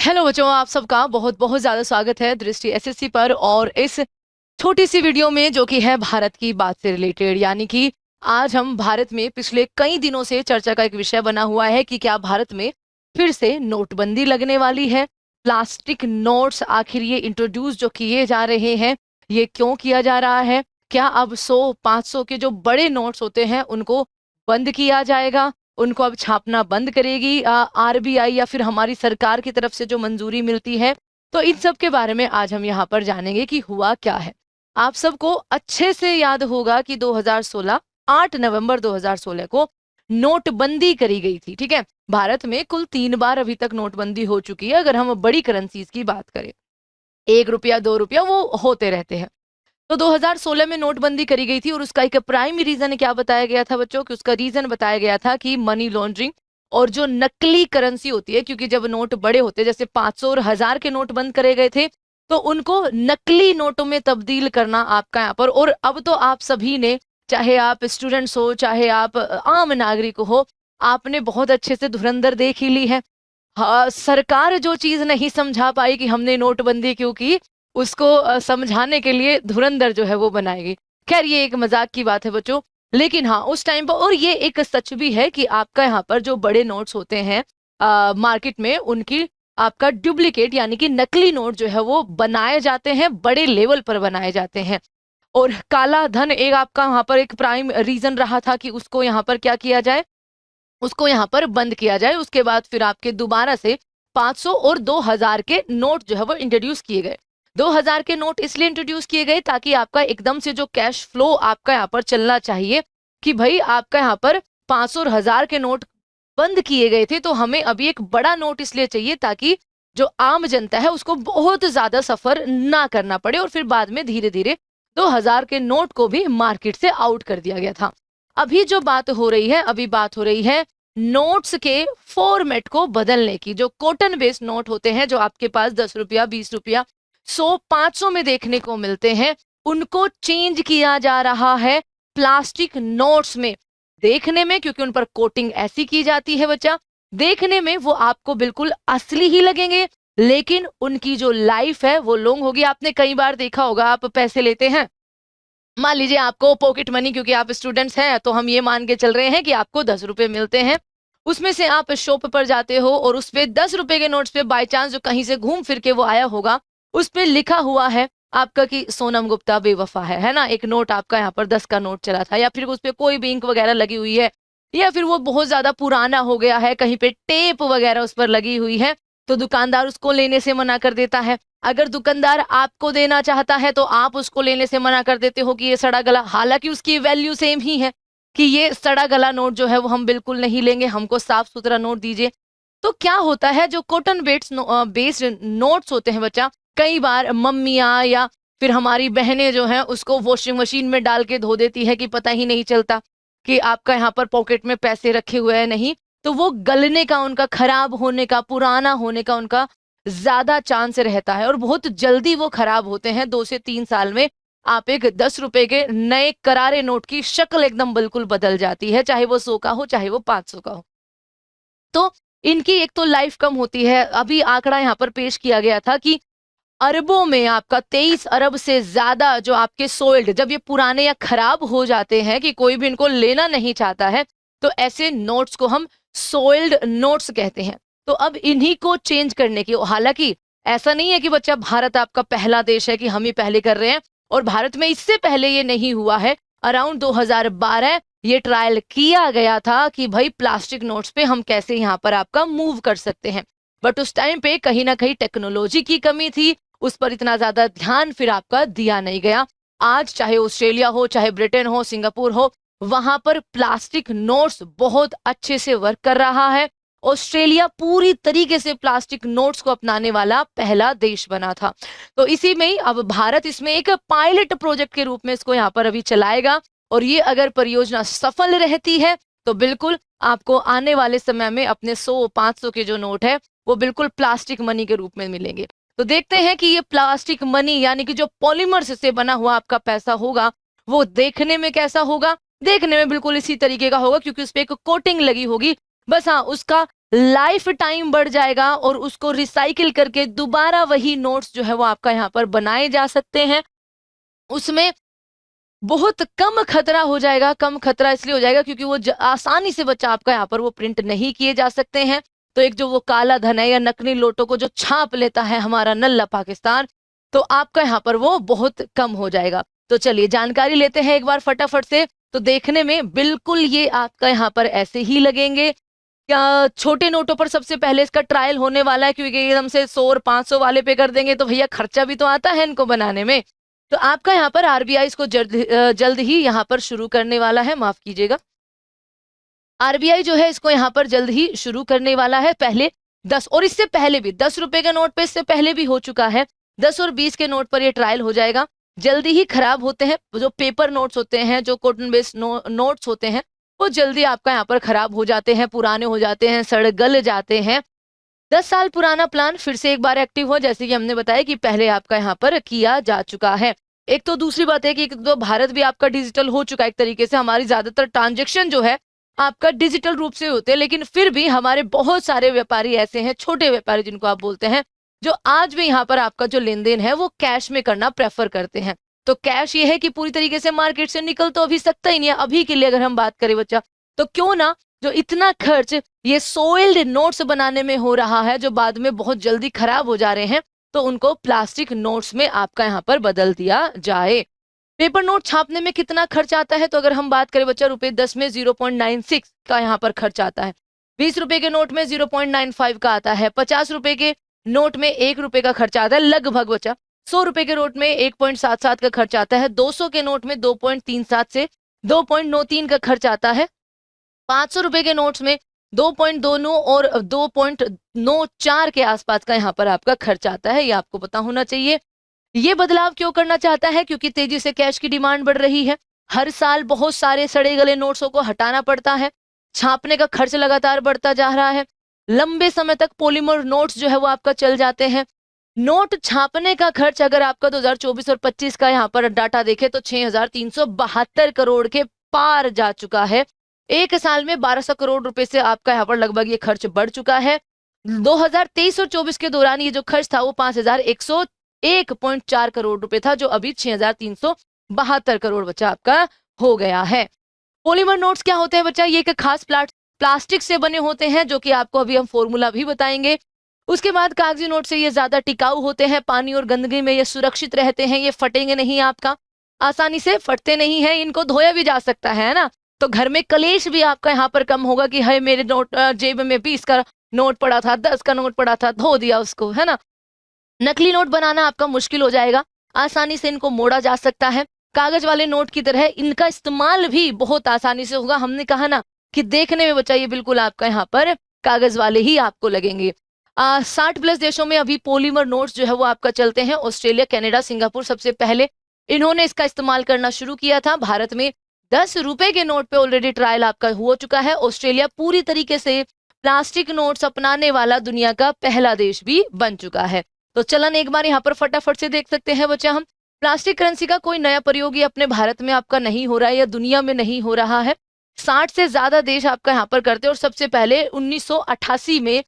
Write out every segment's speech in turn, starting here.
Hello बच्चों, आप सबका बहुत बहुत ज़्यादा स्वागत है दृष्टि एसएससी पर। और इस छोटी सी वीडियो में जो कि है भारत की बात से रिलेटेड, यानी कि आज हम भारत में पिछले कई दिनों से चर्चा का एक विषय बना हुआ है कि क्या भारत में फिर से नोटबंदी लगने वाली है। प्लास्टिक नोट्स आखिर ये इंट्रोड्यूस जो किए जा रहे हैं, ये क्यों किया जा रहा है? क्या अब 100-500 के जो बड़े नोट्स होते हैं उनको बंद किया जाएगा? उनको अब छापना बंद करेगी आरबीआई या फिर हमारी सरकार की तरफ से जो मंजूरी मिलती है? तो इन सब के बारे में आज हम यहाँ पर जानेंगे कि हुआ क्या है। आप सबको अच्छे से याद होगा कि 2016 8 नवंबर 2016 को नोटबंदी करी गई थी। ठीक है, भारत में कुल 3 बार अभी तक नोटबंदी हो चुकी है। अगर हम बड़ी करेंसीज की बात करें, 1 रुपया 2 रुपया वो होते रहते हैं। तो 2016 में नोटबंदी करी गई थी और उसका एक प्राइमरी रीजन क्या बताया गया था बच्चों? कि उसका रीजन बताया गया था कि मनी लॉन्ड्रिंग और जो नकली करेंसी होती है, क्योंकि जब नोट बड़े होते, जैसे 500 और 1000 के नोट बंद करे गए थे, तो उनको नकली नोटों में तब्दील करना आपका यहाँ पर। और अब तो आप सभी ने, चाहे आप स्टूडेंट्स हो चाहे आप आम नागरिक हो, आपने बहुत अच्छे से धुरंधर देख ही ली है। हाँ, सरकार जो चीज नहीं समझा पाई कि हमने नोटबंदी क्यों की, उसको समझाने के लिए धुरंधर जो है वो बनाएगी। खैर, ये एक मजाक की बात है बच्चों, लेकिन हाँ उस टाइम पर, और ये एक सच भी है कि आपका यहाँ पर जो बड़े नोट्स होते हैं मार्केट में, उनकी आपका डुप्लीकेट यानी कि नकली नोट जो है वो बनाए जाते हैं, बड़े लेवल पर बनाए जाते हैं। और काला धन एक आपका वहां पर एक प्राइम रीजन रहा था कि उसको यहाँ पर क्या किया जाए, उसको यहाँ पर बंद किया जाए। उसके बाद फिर आपके दोबारा से 500 और 2000 के नोट जो है वो इंट्रोड्यूस किए गए। 2000 के नोट इसलिए इंट्रोड्यूस किए गए ताकि आपका एकदम से जो कैश फ्लो आपका यहाँ पर चलना चाहिए, कि भाई आपका यहाँ पर 500 और 1000 के नोट बंद किए गए थे, तो हमें अभी एक बड़ा नोट इसलिए चाहिए ताकि जो आम जनता है उसको बहुत ज्यादा सफर ना करना पड़े। और फिर बाद में धीरे धीरे 2000 के नोट को भी मार्केट से आउट कर दिया गया था। अभी जो बात हो रही है, अभी बात हो रही है नोट्स के फॉर्मेट को बदलने की। जो कॉटन बेस्ड नोट होते हैं, जो आपके पास 10 रुपया 20 रुपया 100-500 में देखने को मिलते हैं, उनको चेंज किया जा रहा है प्लास्टिक नोट्स में। देखने में, क्योंकि उन पर कोटिंग ऐसी की जाती है बच्चा, देखने में वो आपको बिल्कुल असली ही लगेंगे, लेकिन उनकी जो लाइफ है वो लॉन्ग होगी। आपने कई बार देखा होगा, आप पैसे लेते हैं, मान लीजिए आपको पॉकेट मनी, क्योंकि आप स्टूडेंट्स हैं तो हम ये मान के चल रहे हैं कि आपको 10 रुपए मिलते हैं, उसमें से आप शॉप पर जाते हो और उस पे 10 रुपए के नोट्स पे बाय चांस जो कहीं से घूम फिर के वो आया होगा, उस पे लिखा हुआ है आपका कि सोनम गुप्ता बेवफा है ना। एक नोट आपका यहाँ पर 10 का नोट चला था, या फिर उस पे कोई भी इंक वगैरह लगी हुई है, या फिर वो बहुत ज्यादा पुराना हो गया है, कहीं पे टेप वगैरह उस पर लगी हुई है, तो दुकानदार उसको लेने से मना कर देता है। अगर दुकानदार आपको देना चाहता है तो आप उसको लेने से मना कर देते हो कि ये सड़ा गला, हालांकि उसकी वैल्यू सेम ही है कि ये सड़ा गला नोट जो है वो हम बिल्कुल नहीं लेंगे, हमको साफ सुथरा नोट दीजिए। तो क्या होता है, जो कॉटन बेस्ड नोट्स होते हैं बच्चा, कई बार मम्मियाँ या फिर हमारी बहनें जो हैं उसको वॉशिंग मशीन में डाल के धो देती है कि पता ही नहीं चलता कि आपका यहाँ पर पॉकेट में पैसे रखे हुए हैं नहीं। तो वो गलने का, उनका खराब होने का, पुराना होने का उनका ज्यादा चांस रहता है, और बहुत जल्दी वो खराब होते हैं। 2 से 3 साल में आप एक 10 रुपए के नए करारे नोट की शक्ल एकदम बिल्कुल बदल जाती है, चाहे वो 100 का हो चाहे वो 500 का हो। तो इनकी एक तो लाइफ कम होती है। अभी आंकड़ा यहाँ पर पेश किया गया था कि अरबों में आपका 23 अरब से ज्यादा जो आपके सोल्ड, जब ये पुराने या खराब हो जाते हैं कि कोई भी इनको लेना नहीं चाहता है, तो ऐसे नोट्स को हम सोल्ड नोट्स कहते हैं। तो अब इन्हीं को चेंज करने की, हालांकि ऐसा नहीं है कि बच्चा भारत आपका पहला देश है कि हम ही पहले कर रहे हैं, और भारत में इससे पहले ये नहीं हुआ है। अराउंड 2012 ये ट्रायल किया गया था कि भाई प्लास्टिक नोट्स पे हम कैसे यहाँ पर आपका मूव कर सकते हैं, बट उस टाइम पे कहीं ना कहीं टेक्नोलॉजी की कमी थी, उस पर इतना ज्यादा ध्यान फिर आपका दिया नहीं गया। आज चाहे ऑस्ट्रेलिया हो, चाहे ब्रिटेन हो, सिंगापुर हो, वहां पर प्लास्टिक नोट्स बहुत अच्छे से वर्क कर रहा है। ऑस्ट्रेलिया पूरी तरीके से प्लास्टिक नोट्स को अपनाने वाला पहला देश बना था। तो इसी में ही अब भारत इसमें एक पायलट प्रोजेक्ट के रूप में इसको यहाँ पर अभी चलाएगा, और ये अगर परियोजना सफल रहती है तो बिल्कुल आपको आने वाले समय में अपने 100-500 के जो नोट है वो बिल्कुल प्लास्टिक मनी के रूप में मिलेंगे। तो देखते हैं कि ये प्लास्टिक मनी यानी कि जो पॉलीमर्स से बना हुआ आपका पैसा होगा वो देखने में कैसा होगा। देखने में बिल्कुल इसी तरीके का होगा, क्योंकि उस पर एक कोटिंग लगी होगी, बस हाँ उसका लाइफ टाइम बढ़ जाएगा और उसको रिसाइकिल करके दोबारा वही नोट्स जो है वो आपका यहाँ पर बनाए जा सकते हैं। उसमें बहुत कम खतरा हो जाएगा। कम खतरा इसलिए हो जाएगा क्योंकि वो आसानी से बच्चा आपका यहाँ पर वो प्रिंट नहीं किए जा सकते हैं। तो एक जो वो काला धन है या नकली नोटों को जो छाप लेता है हमारा नल्ला पाकिस्तान, तो आपका यहाँ पर वो बहुत कम हो जाएगा। तो चलिए जानकारी लेते हैं एक बार फटाफट से। तो देखने में बिल्कुल ये आपका यहाँ पर ऐसे ही लगेंगे। क्या छोटे नोटों पर सबसे पहले इसका ट्रायल होने वाला है, क्योंकि एकदम से 100 और 500 वाले पे कर देंगे तो भैया खर्चा भी तो आता है इनको बनाने में। तो आपका यहाँ पर आरबीआई इसको जल्द ही यहाँ पर शुरू करने वाला है, माफ कीजिएगा, आरबीआई जो है इसको यहाँ पर जल्द ही शुरू करने वाला है। पहले 10 और इससे पहले भी 10 रुपए के नोट पे इससे पहले भी हो चुका है। 10 और 20 के नोट पर ये ट्रायल हो जाएगा। जल्दी ही खराब होते हैं जो पेपर नोट्स होते हैं, जो कॉटन बेस्ड नोट्स होते हैं, वो जल्दी आपका यहाँ पर खराब हो जाते हैं, पुराने हो जाते हैं, सड़ गल जाते हैं। 10 साल पुराना प्लान फिर से एक बार एक्टिव हो, जैसे कि हमने बताया कि पहले आपका यहाँ पर किया जा चुका है। एक तो दूसरी बात है कि एक तो भारत भी आपका डिजिटल हो चुका है एक तरीके से। हमारी ज्यादातर ट्रांजेक्शन जो है आपका डिजिटल रूप से होते हैं, लेकिन फिर भी हमारे बहुत सारे व्यापारी ऐसे हैं, छोटे व्यापारी जिनको आप बोलते हैं, जो आज भी यहाँ पर आपका जो लेन देन है वो कैश में करना प्रेफर करते हैं। तो कैश ये है कि पूरी तरीके से मार्केट से निकल तो अभी सकता ही नहीं है। अभी के लिए अगर हम बात करें बच्चा, तो क्यों ना जो इतना खर्च ये सोइल्ड नोट्स बनाने में हो रहा है, जो बाद में बहुत जल्दी खराब हो जा रहे हैं, तो उनको प्लास्टिक नोट्स में आपका यहाँ पर बदल दिया जाए। पेपर नोट छापने में कितना खर्च आता है, तो अगर हम बात करें बच्चा ₹10 में 0.96 का यहाँ पर खर्च आता है। 20 रुपए के नोट में 0.95 का आता है। 50 रुपए के नोट में 1 रुपए का खर्च आता है लगभग बच्चा। 100 रुपए के नोट में 1.77 का खर्च आता है। 200 के नोट में 2.37 से 2.93 का खर्च आता है। 500 रुपए के नोट्स में 2.29 और 2.94 के आसपास का यहाँ पर आपका खर्च आता है। ये आपको पता होना चाहिए। ये बदलाव क्यों करना चाहता है, क्योंकि तेजी से कैश की डिमांड बढ़ रही है। हर साल बहुत सारे सड़े गले नोट्सों को हटाना पड़ता है। छापने का खर्च लगातार बढ़ता जा रहा है। लंबे समय तक पॉलीमर नोट्स जो है वो आपका चल जाते हैं। नोट छापने का खर्च अगर आपका 2024 और 25 का यहाँ पर डाटा देखे तो 6,372 करोड़ के पार जा चुका है। एक साल में 1200 करोड़ रुपए से आपका यहाँ पर लगभग ये खर्च बढ़ चुका है। 2023 और 24 के दौरान ये जो खर्च था वो 5,101.4 करोड़ रुपए था, जो अभी 6,372 करोड़ बच्चा आपका हो गया है। पॉलीमर नोट्स क्या होते हैं बच्चा, ये एक खास प्लास्टिक से बने होते हैं, जो कि आपको अभी हम फॉर्मूला भी बताएंगे। उसके बाद कागजी नोट से ये ज्यादा टिकाऊ होते हैं, पानी और गंदगी में ये सुरक्षित रहते हैं, ये फटेंगे नहीं, आपका आसानी से फटते नहीं है, इनको धोया भी जा सकता है ना। तो घर में कलेश भी आपका यहाँ पर कम होगा कि है मेरे नोट जेब में 20 का नोट पड़ा था, 10 का नोट पड़ा था, धो दिया उसको, है ना। नकली नोट बनाना आपका मुश्किल हो जाएगा, आसानी से इनको मोड़ा जा सकता है। कागज वाले नोट की तरह इनका इस्तेमाल भी बहुत आसानी से होगा। हमने कहा ना कि देखने में बच्चा ये बिल्कुल आपका यहाँ पर कागज वाले ही आपको लगेंगे। 60+ देशों में अभी पॉलीमर नोट्स जो है वो आपका चलते हैं। ऑस्ट्रेलिया, कनाडा, सिंगापुर सबसे पहले इन्होंने इसका इस्तेमाल करना शुरू किया था। भारत में 10 रुपए के नोट पे ऑलरेडी ट्रायल आपका हो चुका है। ऑस्ट्रेलिया पूरी तरीके से प्लास्टिक नोट्स अपनाने वाला दुनिया का पहला देश भी बन चुका है। तो चलन एक बार यहाँ पर फटाफट से देख सकते हैं बच्चा हम। प्लास्टिक करेंसी का कोई नया प्रयोग ये अपने भारत में आपका नहीं हो रहा है या दुनिया में नहीं हो रहा है। 60 से ज्यादा देश आपका यहाँ पर करते हैं, और सबसे पहले 1988 में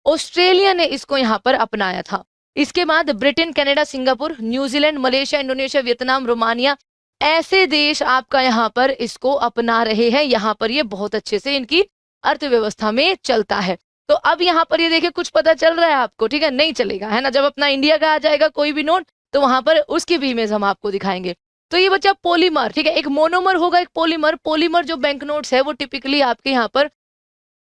ऑस्ट्रेलिया ने इसको यहाँ पर अपनाया था। इसके बाद Britain, Canada, Singapore, New Zealand, Malaysia, Indonesia, Vietnam, Romania, ऐसे देश आपका यहाँ पर इसको अपना रहे हैं। यहाँ पर ये बहुत अच्छे से इनकी अर्थव्यवस्था में चलता है। तो अब यहाँ पर ये देखिए कुछ पता चल रहा है आपको, ठीक है, नहीं चलेगा, है ना। जब अपना इंडिया का आ जाएगा कोई भी नोट, तो वहां पर उसकी भी इमेज हम आपको दिखाएंगे। तो ये बच्चा पॉलीमर, ठीक है, एक मोनोमर होगा, एक पॉलीमर। पॉलीमर जो बैंक नोट्स है वो टिपिकली आपके यहाँ पर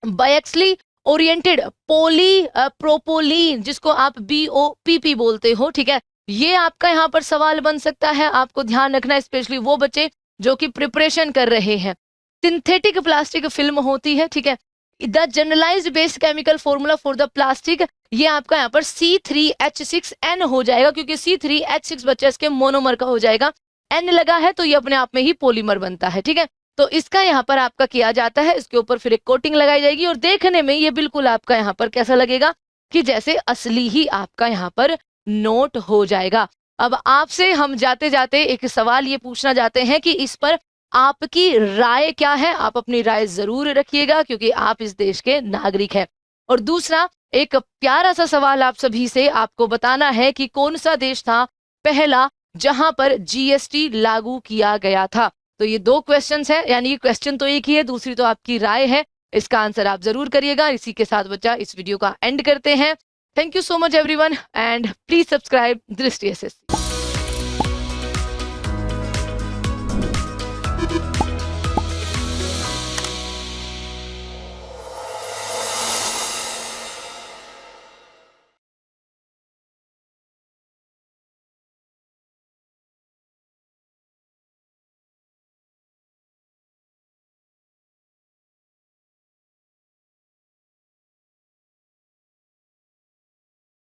बायक्सली ओरिएंटेड पॉली प्रोपोलीन, जिसको आप BOPP बोलते हो, ठीक है। ये आपका यहाँ पर सवाल बन सकता है, आपको ध्यान रखना है, स्पेशली वो बच्चे जो कि प्रिपरेशन कर रहे हैं। सिंथेटिक प्लास्टिक फिल्म होती है, ठीक है। The generalized base chemical formula for the plastic, ये आपका यहाँ पर C3H6N हो जाएगा, क्योंकि C3H6 बच्चा इसके मोनोमर का हो जाएगा। N लगा है तो ये अपने आप में ही पॉलीमर बनता है, ठीक है। तो इसका यहाँ पर आपका किया जाता है, इसके ऊपर फिर एक कोटिंग लगाई जाएगी, और देखने में ये बिल्कुल आपका यहाँ पर कैसा लगेगा कि जैसे असली ही आपका यहाँ पर नोट हो जाएगा। अब आपसे हम जाते जाते एक सवाल ये पूछना चाहते हैं कि इस पर आपकी राय क्या है। आप अपनी राय जरूर रखिएगा, क्योंकि आप इस देश के नागरिक हैं। और दूसरा एक प्यारा सा सवाल आप सभी से, आपको बताना है कि कौन सा देश था पहला जहां पर जीएसटी लागू किया गया था। तो ये 2 क्वेश्चंस है, यानी कि क्वेश्चन तो एक ही है, दूसरी तो आपकी राय है। इसका आंसर आप जरूर करिएगा। इसी के साथ बच्चा इस वीडियो का एंड करते हैं। Thank you so much everyone and please subscribe दृष्टि एसएससी।